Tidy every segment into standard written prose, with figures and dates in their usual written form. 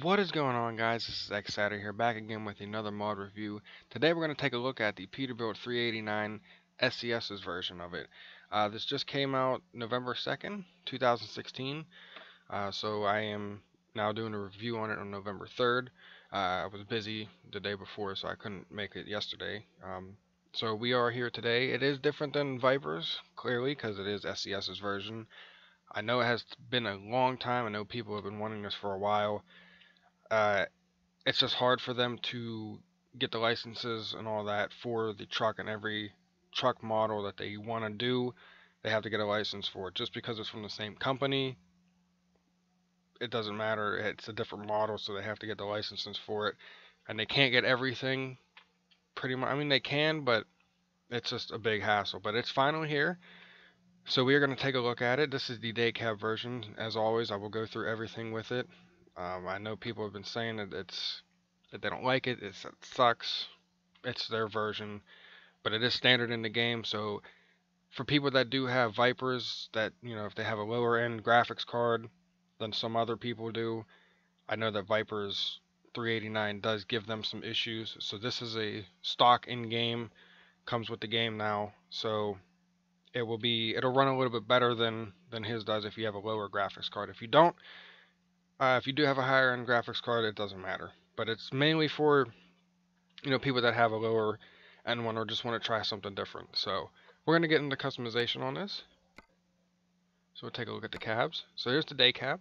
What is going on, guys? This is Xatter here, back again with another mod review. Today we're going to take a look at the Peterbilt 389 SCS's version of it. This just came out November 2nd, 2016, so I am now doing a review on it on November 3rd. I was busy the day before, so I couldn't make it yesterday. So we are here today. It is different than Vipers, clearly, because it is SCS's version. I know it has been a long time. I know people have been wanting this for a while. Uh, it's just hard for them to get the licenses and all that for the truck, and every truck model that they want to do, they have to get a license for it. Just because it's from the same company, it doesn't matter. It's a different model, so they have to get the licenses for it. And they can't get everything pretty much. I mean, they can, but it's just a big hassle. But it's finally here. So we are going to take a look at it. This is the day cab version. As always, I will go through everything with it. I know people have been saying that they don't like it. It sucks. It's their version, but it is standard in the game. So for people that do have Vipers, that if they have a lower end graphics card than some other people do, I know that Vipers 389 does give them some issues. So this is a stock in game, comes with the game now. So it'll run a little bit better than his does if you have a lower graphics card. If you don't, if you do have a higher end graphics card, it doesn't matter. But it's mainly for people that have a lower end one or just want to try something different. So we're going to get into customization on this. So we'll take a look at the cabs. So here's the day cab,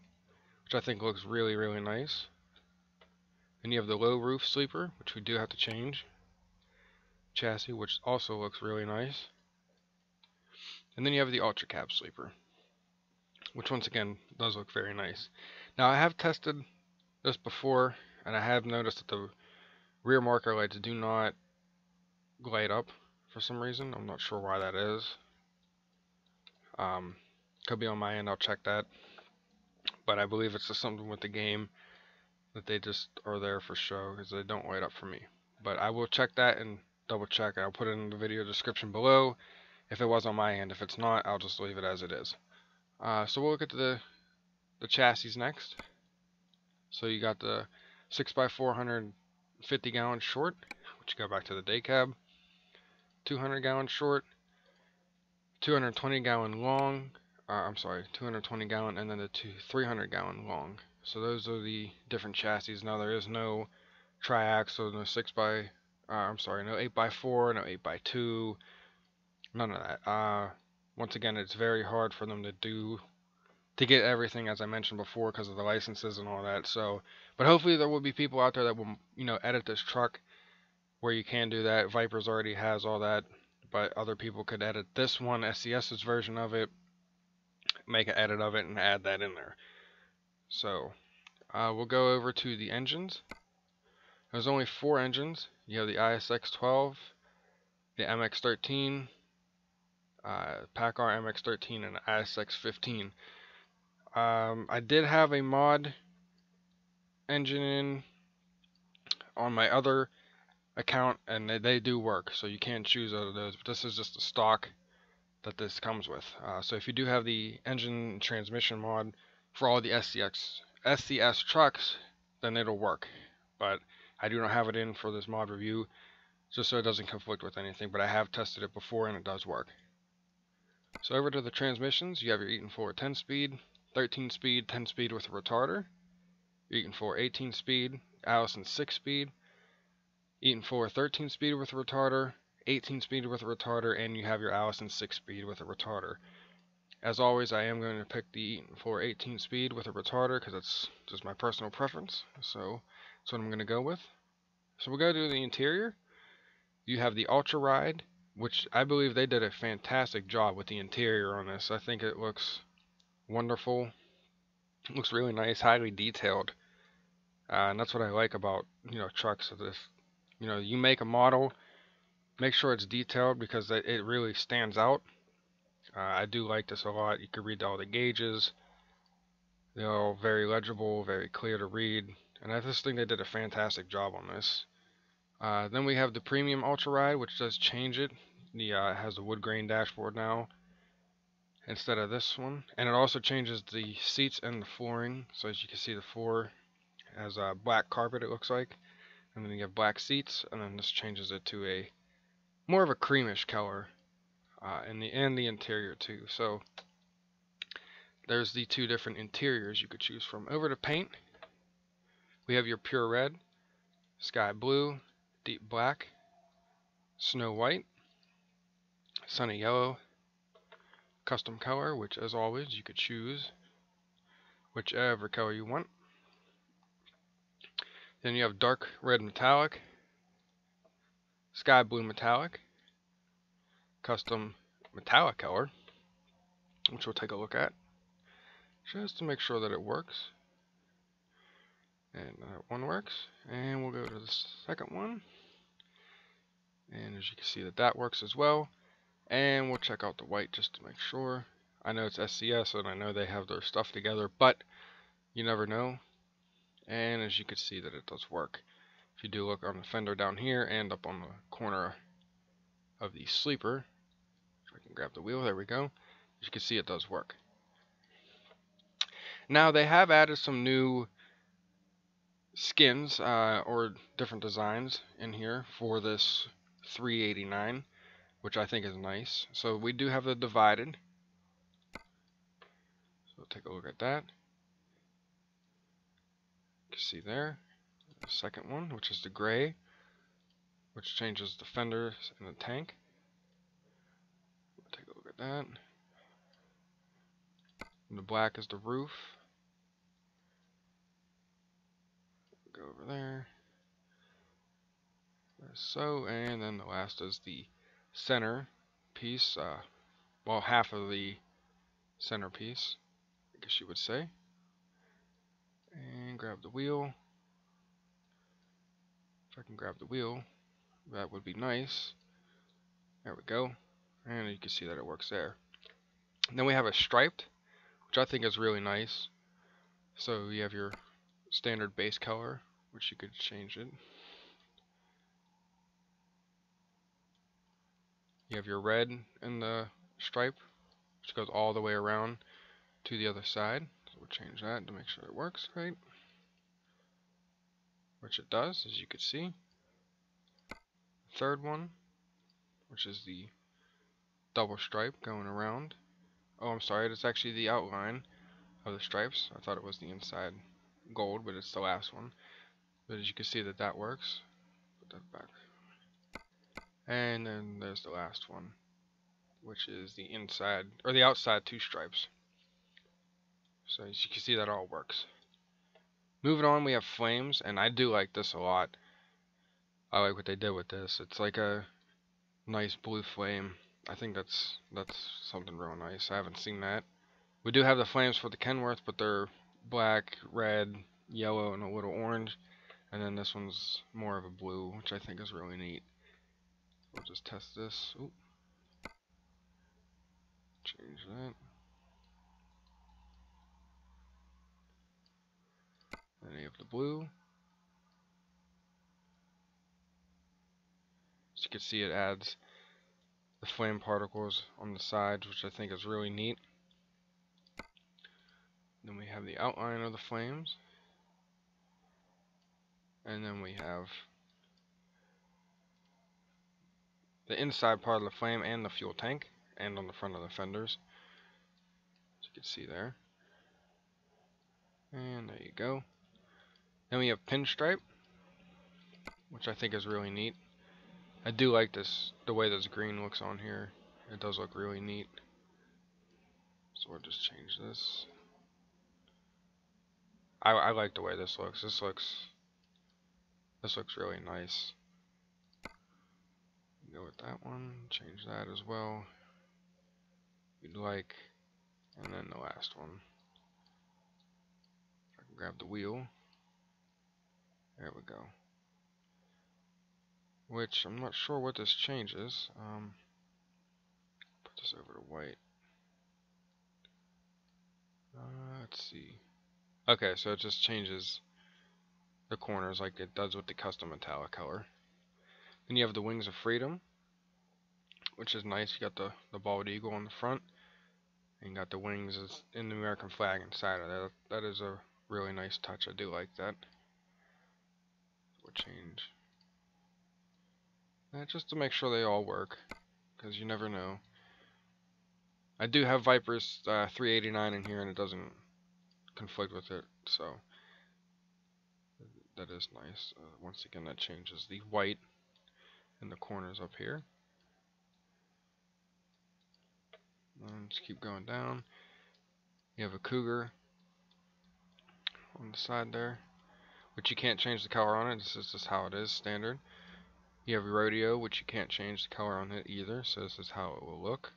which I think looks really, really nice. Then you have the low roof sleeper, which we do have to change. Chassis, which also looks really nice. And then you have the ultra cab sleeper, which once again does look very nice. Now I have tested this before, and I have noticed that the rear marker lights do not light up for some reason. I'm not sure why that is. Could be on my end, I'll check that. But I believe it's just something with the game that they just are there for show, because they don't light up for me. But I will check that and double check. I'll put it in the video description below if it was on my end. If it's not, I'll just leave it as it is. So we'll look at the chassis next. So you got the 6x450 gallon short, which go back to the day cab. 200 gallon short, 220 gallon long, 220 gallon, and then the 300 gallon long. So those are the different chassis. Now there is no triaxle, no no 8x4, no 8x2, none of that. Once again, it's very hard for them to get everything, as I mentioned before, because of the licenses and all that. So, but hopefully there will be people out there that will, edit this truck where you can do that. Vipers already has all that, but other people could edit this one, SCS's version of it, make an edit of it, and add that in there. So, we'll go over to the engines. There's only 4 engines. You have the ISX-12, the MX-13, PACCAR MX-13, and the ISX-15. I did have a mod engine in on my other account, and they do work, so you can choose out of those, but this is just the stock that this comes with. So if you do have the engine and transmission mod for all the SCS trucks, then it'll work. But I do not have it in for this mod review, just so it doesn't conflict with anything, but I have tested it before and it does work. So over to the transmissions, you have your Eaton 4 10-speed, 13-speed, 10-speed with a retarder, Eaton 4 18-speed, Allison 6-speed, Eaton 4 13-speed with a retarder, 18-speed with a retarder, and you have your Allison 6-speed with a retarder. As always, I am going to pick the Eaton 4 18-speed with a retarder because that's just my personal preference, so that's what I'm going to go with. So we'll go to the interior. You have the Ultra Ride, which I believe they did a fantastic job with the interior on this. I think it looks wonderful. It looks really nice, highly detailed, and that's what I like about trucks. Of this, you make a model, make sure it's detailed because it really stands out. I do like this a lot. You can read all the gauges. They're all very legible, very clear to read, and I just think they did a fantastic job on this. Then we have the Premium Ultra Ride, which does change it. It has the wood grain dashboard now instead of this one, and it also changes the seats and the flooring. So as you can see, the floor As a black carpet, it looks like, and then you have black seats, and then this changes it to a more of a creamish color, in the interior too. So there's the two different interiors you could choose from. Over to paint, we have your pure red, sky blue, deep black, snow white, sunny yellow, custom color, which as always you could choose whichever color you want. Then you have dark red metallic, sky blue metallic, custom metallic color, which we'll take a look at just to make sure that it works. And that one works. And we'll go to the second one. And as you can see that works as well. And we'll check out the white just to make sure. I know it's SCS and I know they have their stuff together, but you never know. And as you can see that it does work. If you do look on the fender down here and up on the corner of the sleeper, if I can grab the wheel, there we go. As you can see, it does work. Now they have added some new skins or different designs in here for this 389, which I think is nice. So we do have the divided. So take a look at that. You can see there the second one, which is the gray, which changes the fenders and the tank. Take a look at that. And the black is the roof. Go over there. So, and then the last is the center piece. Well, half of the centerpiece, I guess you would say. And grab the wheel. If I can grab the wheel, that would be nice. There we go. And you can see that it works there. And then we have a striped, which I think is really nice. So you have your standard base color, which you could change it. You have your red in the stripe, which goes all the way around to the other side. So we'll change that to make sure it works right. Which it does, as you can see. Third one, which is the double stripe going around. Oh, I'm sorry, it's actually the outline of the stripes. I thought it was the inside gold, but it's the last one. But as you can see that works. Put that back. And then there's the last one, which is the inside, or the outside two stripes. So as you can see, that all works. Moving on, we have flames, and I do like this a lot. I like what they did with this. It's like a nice blue flame. I think that's something real nice. I haven't seen that. We do have the flames for the Kenworth, but they're black, red, yellow, and a little orange. And then this one's more of a blue, which I think is really neat. We'll just test this. Ooh. Change that. Then you have the blue. As you can see, it adds the flame particles on the sides, which I think is really neat. Then we have the outline of the flames. And then we have the inside part of the flame and the fuel tank, and on the front of the fenders, as you can see there. And there you go. Then we have pinstripe, which I think is really neat. I do like this, the way this green looks on here. It does look really neat. So we'll just change this. I like the way this looks. This looks really nice. Go with that one, change that as well. You'd like, and then the last one. I can grab the wheel. There we go. Which I'm not sure what this changes. Put this over to white. Let's see. Okay, so it just changes the corners like it does with the custom metallic color. Then you have the Wings of Freedom, which is nice. You got the bald eagle on the front, and you got the wings in the American flag inside of that. That is a really nice touch. I do like that. change that just to make sure they all work, because you never know. I do have Viper's 389 in here, and it doesn't conflict with it, so that is nice. Once again, that changes the white in the corners up here. And just keep going down. You have a Cougar on the side there, which you can't change the color on it. This is just how it is, standard. You have a Rodeo, which you can't change the color on it either, so this is how it will look.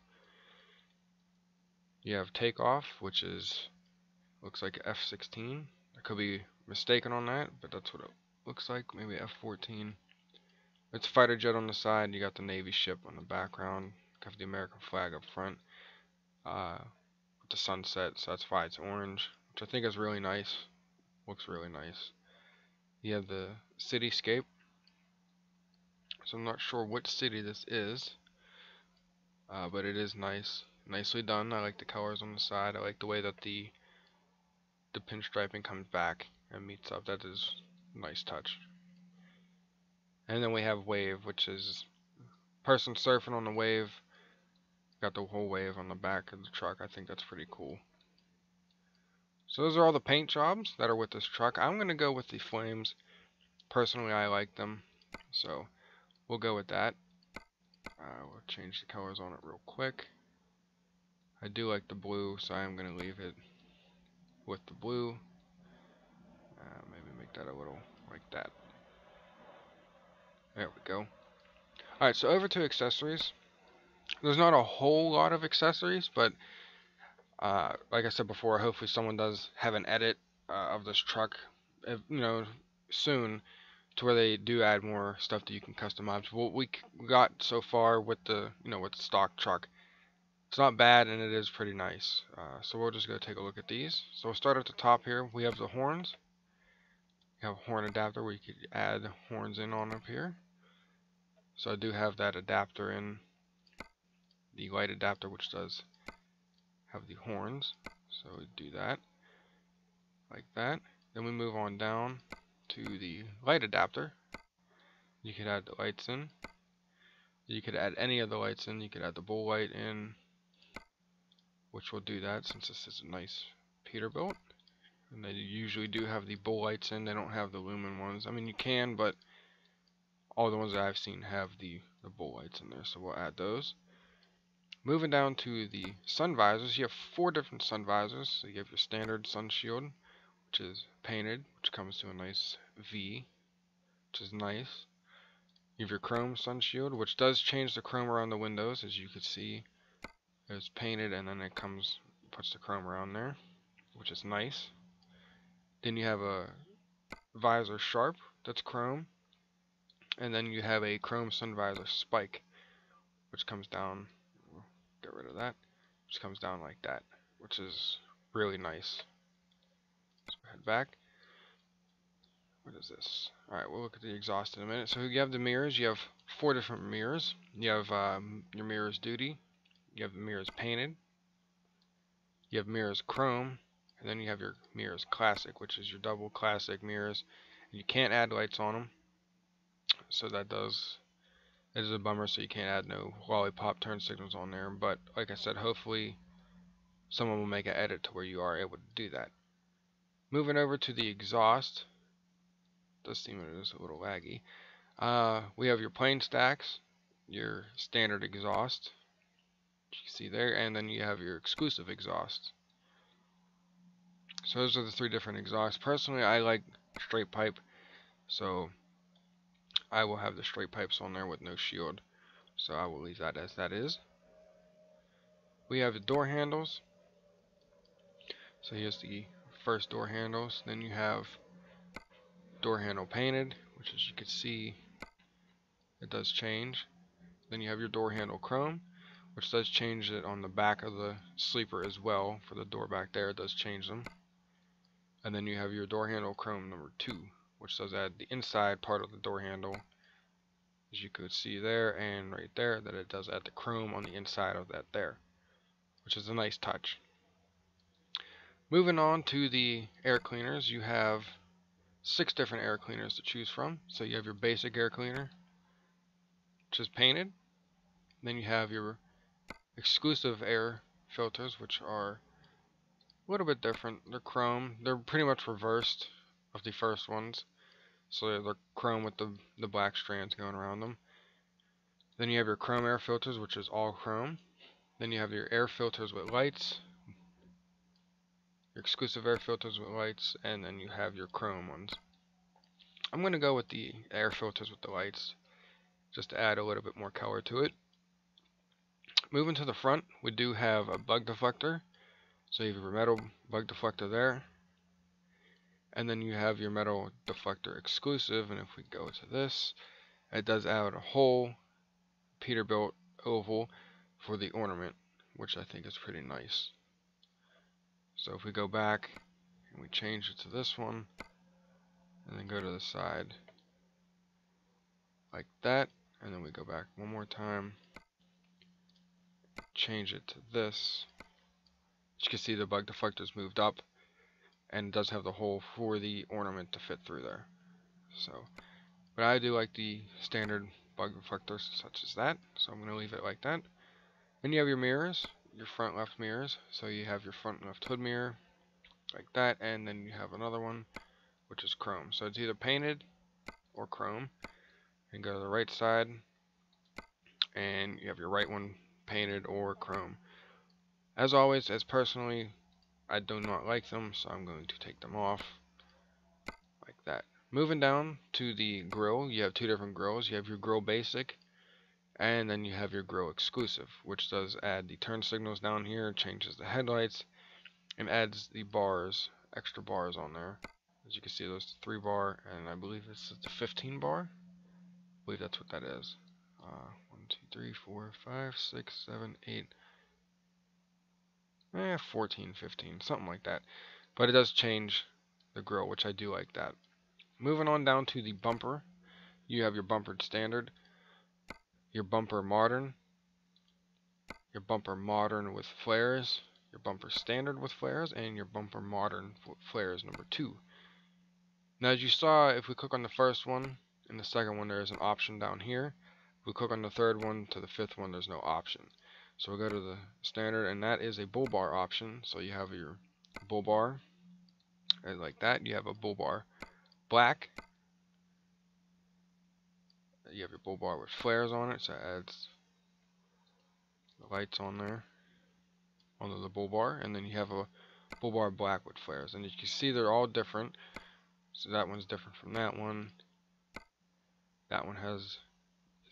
You have Takeoff, which looks like F16. I could be mistaken on that, but that's what it looks like. Maybe F14. It's fighter jet on the side. You got the Navy ship on the background. Got the American flag up front. With the sunset, so that's why it's orange, which I think is really nice. Looks really nice. You have the cityscape. So I'm not sure what city this is, but it is nice. Nicely done. I like the colors on the side. I like the way that the pinstriping comes back and meets up. That is a nice touch. And then we have wave, which is person surfing on the wave. Got the whole wave on the back of the truck. I think that's pretty cool. So those are all the paint jobs that are with this truck. I'm going to go with the flames. Personally, I like them, so we'll go with that. We'll change the colors on it real quick. I do like the blue, so I'm going to leave it with the blue. Maybe make that a little like that. There we go. Alright, so over to accessories. There's not a whole lot of accessories, but like I said before, hopefully someone does have an edit of this truck, soon, to where they do add more stuff that you can customize. What we got so far with the stock truck, it's not bad, and it is pretty nice. So we'll just go take a look at these. So we'll start at the top here. We have the horns. You have a horn adapter where you could add horns in on up here. So I do have that adapter in the light adapter, which does have the horns. So we do that like that. Then we move on down to the light adapter. You could add the lights in. You could add any of the lights in. You could add the bull light in, which will do that since this is a nice Peterbilt. And they usually do have the bull lights in. They don't have the lumen ones. I mean, you can, but all the ones that I've seen have the bull lights in there, so we'll add those. Moving down to the sun visors, you have 4 different sun visors. So you have your standard sun shield, which is painted, which comes to a nice V, which is nice. You have your chrome sun shield, which does change the chrome around the windows, as you can see. It's painted, and then it puts the chrome around there, which is nice. Then you have a visor sharp, that's chrome. And then you have a chrome sun visor spike, which comes down. We'll get rid of that. Which comes down like that, which is really nice. Let's head back. What is this? Alright, we'll look at the exhaust in a minute. So you have the mirrors. You have 4 different mirrors. You have your mirrors duty. You have the mirrors painted. You have mirrors chrome. And then you have your mirrors classic, which is your double classic mirrors. You can't add lights on them. So it is a bummer, so you can't add no lollipop turn signals on there. But like I said, hopefully someone will make an edit to where you are able to do that. Moving over to the exhaust. Does seem it is a little laggy. We have your plain stacks, your standard exhaust, which you can see there, and then you have your exclusive exhaust. So those are the 3 different exhausts. Personally, I like straight pipe, so I will have the straight pipes on there with no shield. So I will leave that as that is. We have the door handles. So here's the first door handles. Then you have door handle painted, which as you can see, it does change. Then you have your door handle chrome, which does change it on the back of the sleeper as well. For the door back there, it does change them. And then you have your door handle chrome number 2, which does add the inside part of the door handle, as you could see there and right there, that it does add the chrome on the inside of that there, which is a nice touch. Moving on to the air cleaners, you have 6 different air cleaners to choose from. So you have your basic air cleaner, which is painted. Then you have your exclusive air filters, which are a little bit different. They're chrome. They're pretty much reversed of the first ones. So they're chrome with the black strands going around them. Then you have your chrome air filters, which is all chrome. Then you have your air filters with lights, your exclusive air filters with lights, and then you have your chrome ones. I'm going to go with the air filters with the lights, just to add a little bit more color to it. Moving to the front, we do have a bug deflector. So you have your metal bug deflector there. And then you have your metal deflector exclusive, and if we go to this, it does add a whole Peterbilt oval for the ornament, which I think is pretty nice. So if we go back and we change it to this one, and then go to the side like that, and then we go back one more time, change it to this. As you can see, the bug deflector's moved up, and it does have the hole for the ornament to fit through there. So, but I do like the standard bug deflectors such as that, so I'm going to leave it like that. Then you have your mirrors, your front left mirrors. So you have your front left hood mirror like that, and then you have another one which is chrome. So it's either painted or chrome. And go to the right side, and you have your right one painted or chrome. As always, as personally, I do not like them, so I'm going to take them off like that. Moving down to the grill, you have 2 different grills. You have your grill basic, and then you have your grill exclusive, which does add the turn signals down here, changes the headlights, and adds the bars, extra bars on there. As you can see, those 3 bar, and I believe this is the 15 bar. I believe that's what that is. 1, 2, 3, 4, 5, 6, 7, 8, 14, 15, something like that. But it does change the grill, which I do like that. Moving on down to the bumper, you have your bumper standard, your bumper modern with flares, your bumper standard with flares, and your bumper modern flares number 2. Now, as you saw, if we click on the first one and the second one, there is an option down here. If we click on the third one to the 5th one, there's no option. So we'll go to the standard, and that is a bull bar option. So you have your bull bar, and like that. You have a bull bar black. You have your bull bar with flares on it, so it adds the lights on there, onto the bull bar. And then you have a bull bar black with flares. And as you can see, they're all different. So that one's different from that one. That one is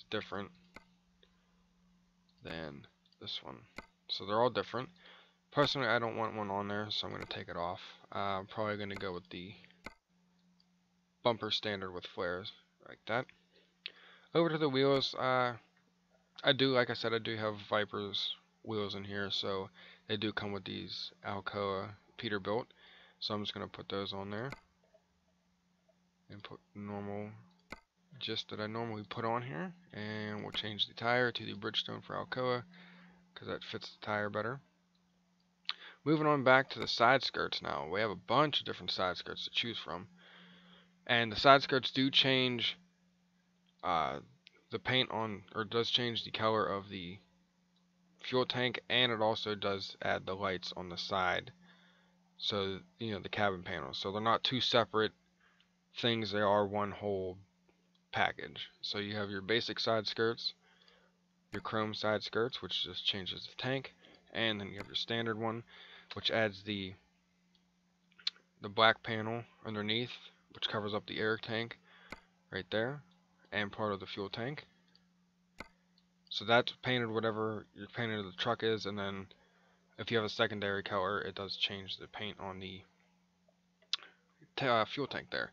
different than this one. So they're all different. Personally, I don't want one on there, so I'm going to take it off. I'm probably going to go with the bumper standard with flares, like that. Over to the wheels, like I said, I do have Viper's wheels in here, so they do come with these Alcoa Peterbilt. So I'm just going to put those on there, and put normal gist that I normally put on here, and we'll change the tire to the Bridgestone for Alcoa, because that fits the tire better. Moving on back to the side skirts now. We have a bunch of different side skirts to choose from. And the side skirts do change the paint on, or does change the color of the fuel tank, and it also does add the lights on the side. So, you know, the cabin panels. So they're not 2 separate things, they are one whole package. So you have your basic side skirts, your chrome side skirts, which just changes the tank, and then you have your standard one, which adds the black panel underneath, which covers up the air tank right there, and part of the fuel tank. So that's painted whatever your painted of the truck is, and then if you have a secondary color, it does change the paint on the fuel tank there.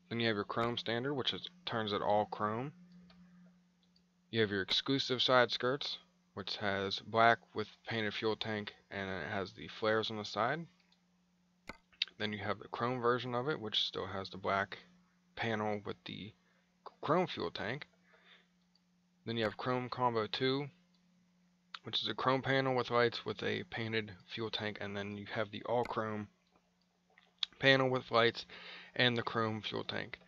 Then you have your chrome standard, which turns it all chrome. You have your exclusive side skirts, which has black with painted fuel tank, and it has the flares on the side. Then you have the chrome version of it, which still has the black panel with the chrome fuel tank. Then you have Chrome Combo 2, which is a chrome panel with lights with a painted fuel tank, and then you have the all chrome panel with lights, and the chrome fuel tank.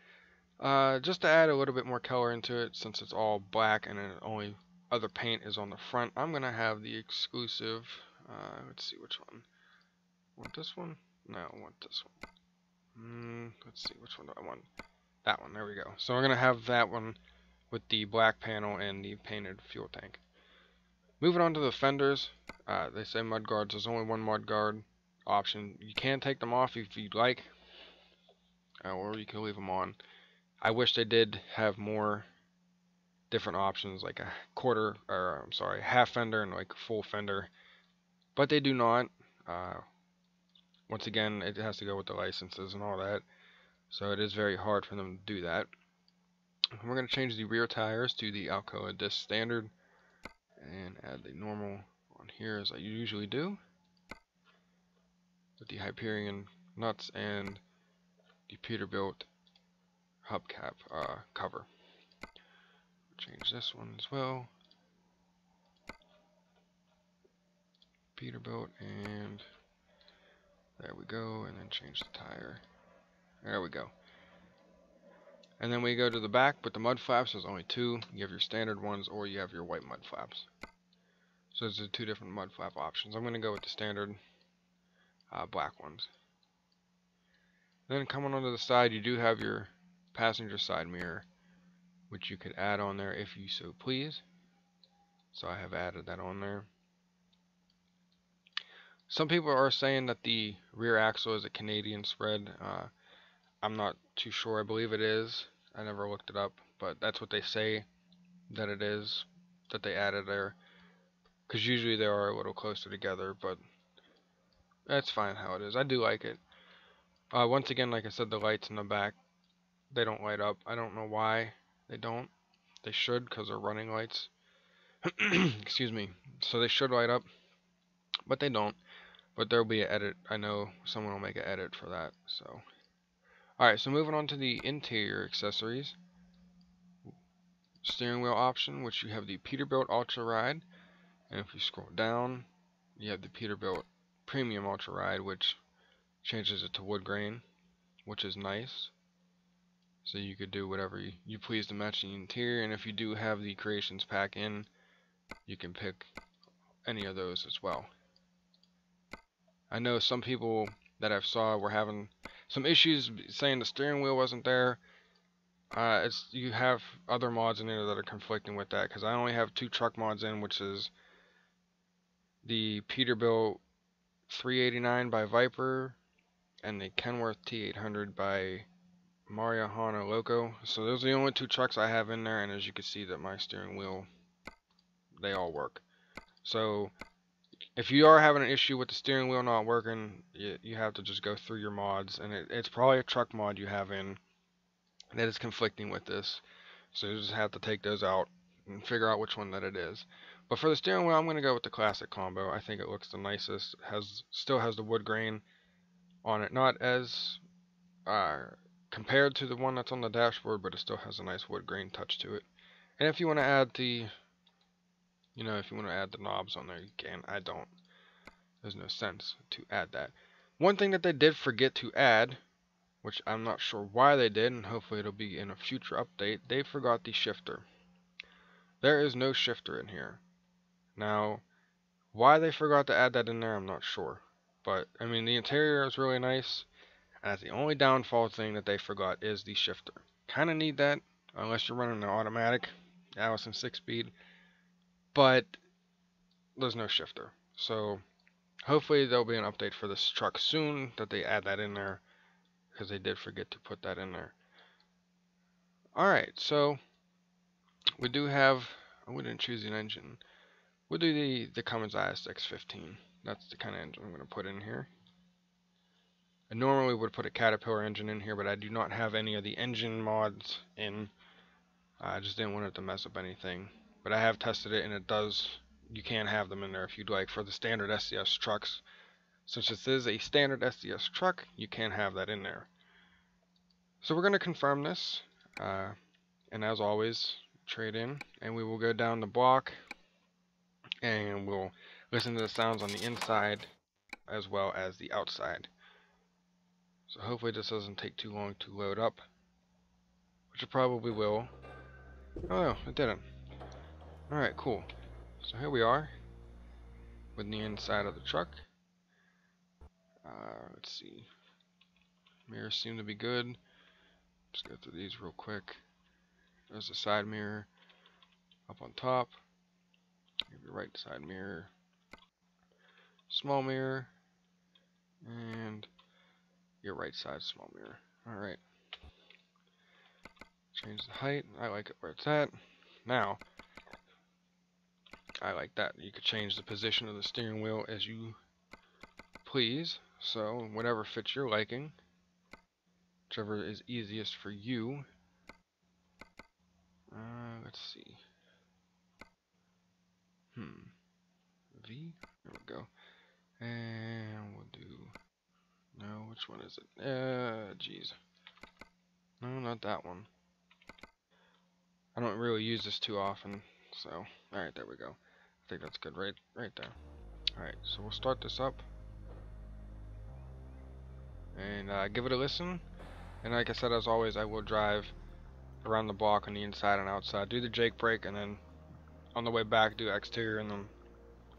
Just to add a little bit more color into it, since it's all black and the only other paint is on the front, I'm going to have the exclusive, let's see which one. Want this one? No, I want this one. Let's see, which one do I want? That one, there we go. So we're going to have that one with the black panel and the painted fuel tank. Moving on to the fenders, they say mud guards. There's only one mud guard option. You can take them off if you'd like, or you can leave them on. I wish they did have more different options, like a half fender and like a full fender, but they do not. Once again, it has to go with the licenses and all that, so it is very hard for them to do that. We're going to change the rear tires to the Alcoa Disc Standard and add the normal on here as I usually do, with the Hyperion nuts and the Peterbilt hubcap cover. Change this one as well. Peterbilt, and there we go, and then change the tire. There we go. And then we go to the back with the mud flaps. There's only two. You have your standard ones or you have your white mud flaps. So there's the two different mud flap options. I'm going to go with the standard black ones. Then coming onto the side, you do have your passenger side mirror, which you could add on there if you so please. So I have added that on there. Some people are saying that the rear axle is a Canadian spread. I'm not too sure. I believe it is. I never looked it up, but that's what they say that it is, that they added there. Because usually they are a little closer together, but that's fine how it is. I do like it. Once again, like I said, the lights in the back, they don't light up. I don't know why they don't. They should, because they're running lights. Excuse me. So they should light up, but they don't. But there'll be an edit. I know someone will make an edit for that. So, alright, so moving on to the interior accessories. Steering wheel option, which you have the Peterbilt Ultra Ride. And if you scroll down, you have the Peterbilt Premium Ultra Ride, which changes it to wood grain, which is nice. So you could do whatever you please to match the interior. And if you do have the Creations pack in, you can pick any of those as well. I know some people that I've saw were having some issues saying the steering wheel wasn't there. You have other mods in there that are conflicting with that, because I only have two truck mods in, which is the Peterbilt 389 by Viper and the Kenworth T800 by Mariahana Loco. So those are the only two trucks I have in there, and as you can see that my steering wheel, they all work. So if you are having an issue with the steering wheel not working, you have to just go through your mods, and it's probably a truck mod you have in that is conflicting with this. So you just have to take those out and figure out which one that it is. But for the steering wheel, I'm going to go with the classic combo. I think it looks the nicest. Still has the wood grain on it, not as compared to the one that's on the dashboard, but it still has a nice wood grain touch to it. And if you want to add the knobs on there, you can. I don't. There's no sense to add that. One thing that they did forget to add, which I'm not sure why they did, and hopefully it'll be in a future update, they forgot the shifter. There is no shifter in here. Now, why they forgot to add that in there, I'm not sure. But, I mean, the interior is really nice, and that's the only downfall thing that they forgot is the shifter. Kind of need that, unless you're running an automatic Allison 6-speed. But there's no shifter. So hopefully there'll be an update for this truck soon that they add that in there, because they did forget to put that in there. Alright, so we do have, we didn't choose an engine. We'll do the Cummins ISX15. That's the kind of engine I'm going to put in here. I normally would put a Caterpillar engine in here, but I do not have any of the engine mods in. I just didn't want it to mess up anything. But I have tested it, and it does. You can have them in there if you'd like for the standard SCS trucks. Since this is a standard SCS truck, you can have that in there. So we're going to confirm this, and as always, trade in, and we will go down the block, and we'll listen to the sounds on the inside as well as the outside. So hopefully this doesn't take too long to load up, which it probably will. Oh no, it didn't. Alright, cool. So here we are with the inside of the truck. Let's see. Mirrors seem to be good. Just go through these real quick. There's the side mirror up on top. Your right side mirror. Small mirror. And your right side small mirror. Alright. Change the height. I like it where it's at. Now, I like that. You could change the position of the steering wheel as you please. So, whatever fits your liking. Whichever is easiest for you. Let's see. V? There we go. And we'll do... No, which one is it? Geez. No, not that one. I don't really use this too often, so... Alright, there we go. I think that's good right there. Alright, so we'll start this up. And give it a listen. And like I said, as always, I will drive around the block on the inside and outside. Do the Jake brake, and then on the way back, do exterior, and then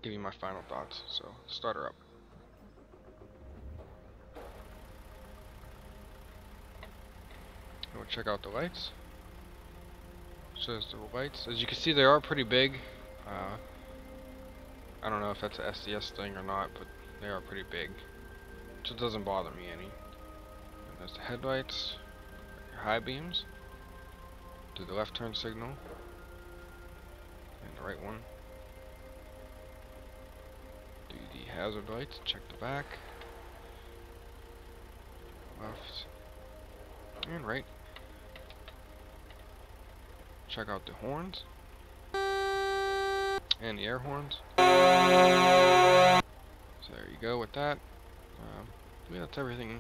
give you my final thoughts. So, start her up. We'll check out the lights. Shows the lights. As you can see, they are pretty big. I don't know if that's an SCS thing or not, but they are pretty big. Which doesn't bother me any. And there's the headlights, your high beams. Do the left turn signal. And the right one. Do the hazard lights, check the back. Left. And right. Check out the horns. And the air horns. So there you go with that. Yeah, that's everything.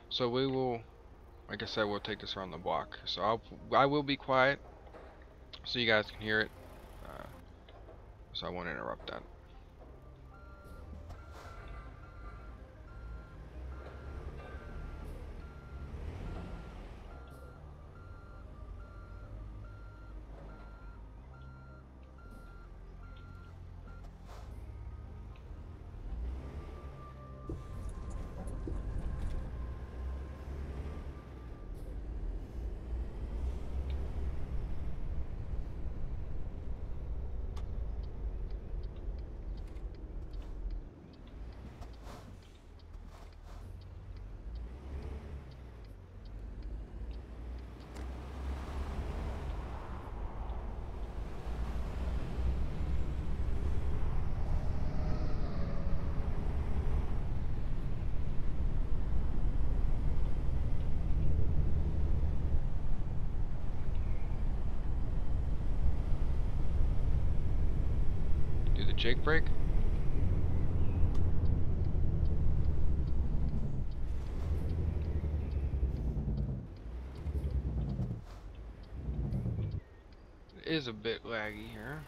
So we will, like I said, we'll take this around the block. So I will be quiet, so you guys can hear it. So I won't interrupt that. Do the Jake brake. It is a bit laggy here.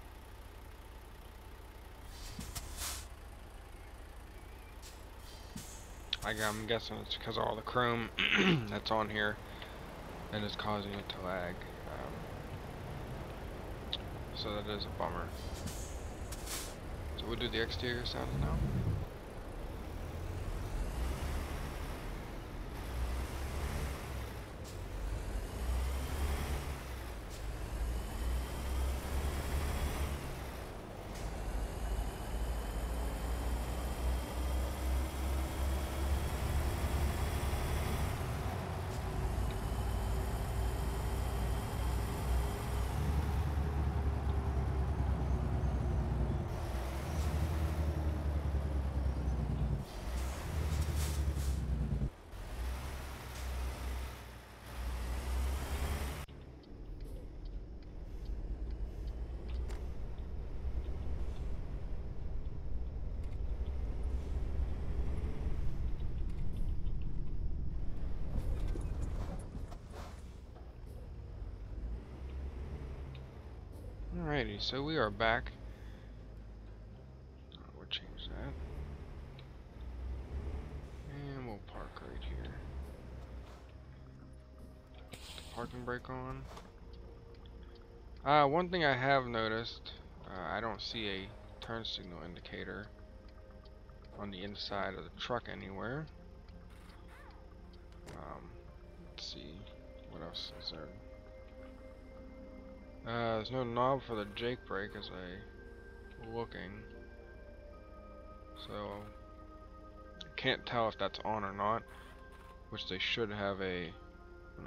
I'm guessing it's because of all the chrome that's on here that is causing it to lag. So that is a bummer. So we'll do the exterior sounds now. Alrighty, so we are back. We'll change that. And we'll park right here. parking brake on. One thing I have noticed, I don't see a turn signal indicator on the inside of the truck anywhere. Let's see, what else is there? There's no knob for the Jake brake as I'm looking, so I can't tell if that's on or not, which they should have an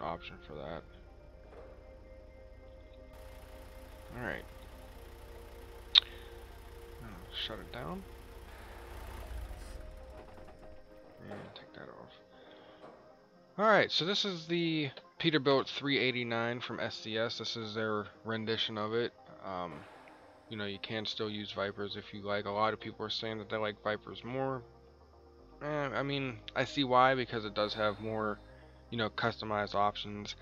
option for that. Alright. Shut it down. And take that off. Alright, so this is the Peterbilt 389 from SCS. This is their rendition of it. You know, you can still use Vipers if you like. A lot of people are saying that they like Vipers more. I mean, I see why, because it does have more, you know, customized options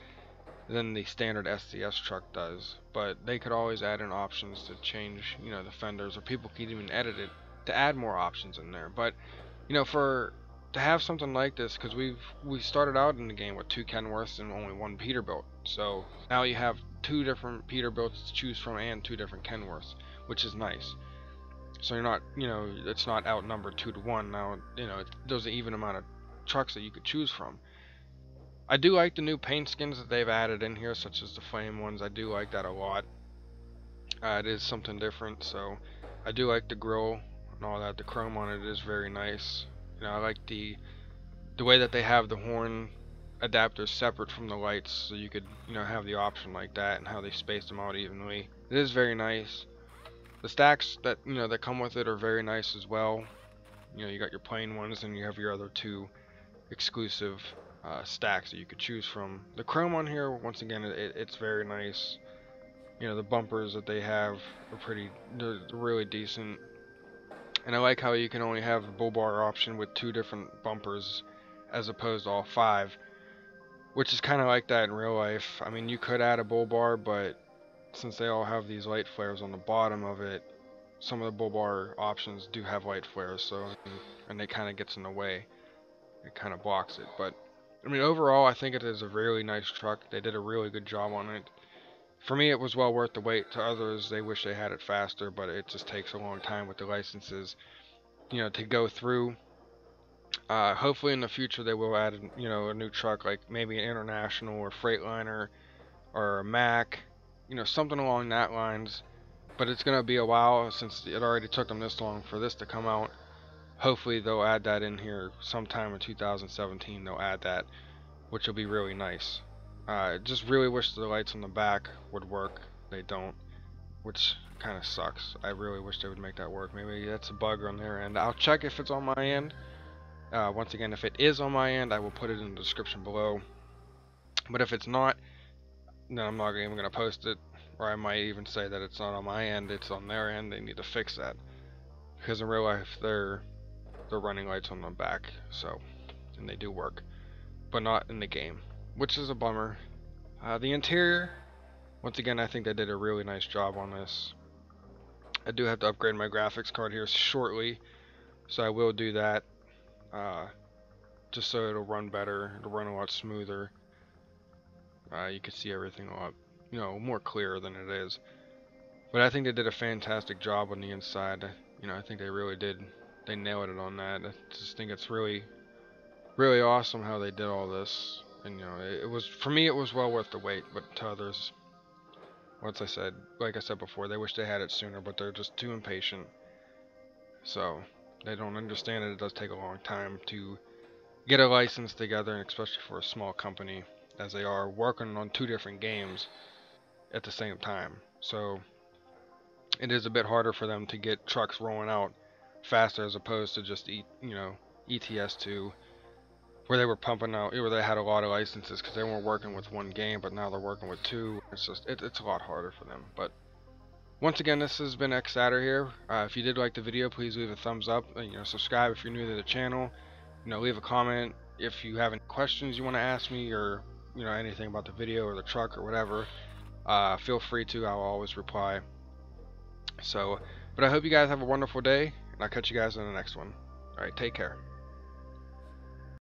than the standard SCS truck does. But they could always add in options to change, you know, the fenders, or people could even edit it to add more options in there. But, you know, to have something like this, because we started out in the game with 2 Kenworths and only 1 Peterbilt. So now you have 2 different Peterbilts to choose from and 2 different Kenworths, which is nice. So you're not, you know, it's not outnumbered 2 to 1. Now, you know, there's an even amount of trucks that you could choose from. I do like the new paint skins that they've added in here, such as the flame ones. I do like that a lot. It is something different, so I do like the grille and all that. The chrome on it is very nice. You know, I like the way that they have the horn adapters separate from the lights, so you could, you know, have the option like that, and how they space them out evenly. It is very nice. The stacks that, you know, that come with it are very nice as well. You know, you got your plain ones, and you have your other 2 exclusive stacks that you could choose from. The chrome on here, once again, it's very nice. You know, the bumpers that they have are they're really decent. And I like how you can only have the bull bar option with 2 different bumpers as opposed to all 5, which is kind of like that in real life. I mean, you could add a bull bar, but since they all have these light flares on the bottom of it, some of the bull bar options do have light flares, so, and it kind of gets in the way. It kind of blocks it. But I mean, overall, I think it is a really nice truck. They did a really good job on it. For me, it was well worth the wait. To others, they wish they had it faster, but it just takes a long time with the licenses, you know, to go through. Hopefully in the future they will add, you know, a new truck, like maybe an International or Freightliner or a Mack, you know, something along that lines. But it's gonna be a while, since it already took them this long for this to come out. Hopefully they'll add that in here sometime in 2017. They'll add that, which will be really nice. Just really wish the lights on the back would work. They don't, which kind of sucks. I really wish they would make that work. Maybe that's a bug on their end. I'll check if it's on my end. Once again, if it is on my end, I will put it in the description below. But if it's not, then I'm not even going to post it. Or I might even say that it's not on my end, it's on their end. They need to fix that. Because in real life, they're running lights on the back, so, and they do work, but not in the game, which is a bummer. The interior, once again, I think they did a really nice job on this. I do have to upgrade my graphics card here shortly, so I will do that, just so it'll run better, it'll run a lot smoother. You can see everything a lot, you know, more clear than it is. But I think they did a fantastic job on the inside. You know, I think they really did. They nailed it on that. I just think it's really, really awesome how they did all this. And, you know, it was, for me, it was well worth the wait. But to others, like I said before, they wish they had it sooner, but they're just too impatient. So they don't understand that it does take a long time to get a license together, and especially for a small company, as they are working on 2 different games at the same time. So it is a bit harder for them to get trucks rolling out faster, as opposed to just ETS2, where they were pumping out, where they had a lot of licenses because they weren't working with 1 game, but now they're working with 2. It's just it's a lot harder for them. But once again, this has been Xatter here. If you did like the video, please leave a thumbs up. You know, subscribe if you're new to the channel. You know, leave a comment if you have any questions you want to ask me, or, you know, anything about the video or the truck or whatever. Feel free to. I'll always reply. So, but I hope you guys have a wonderful day, and I'll catch you guys in the next one. Alright, take care.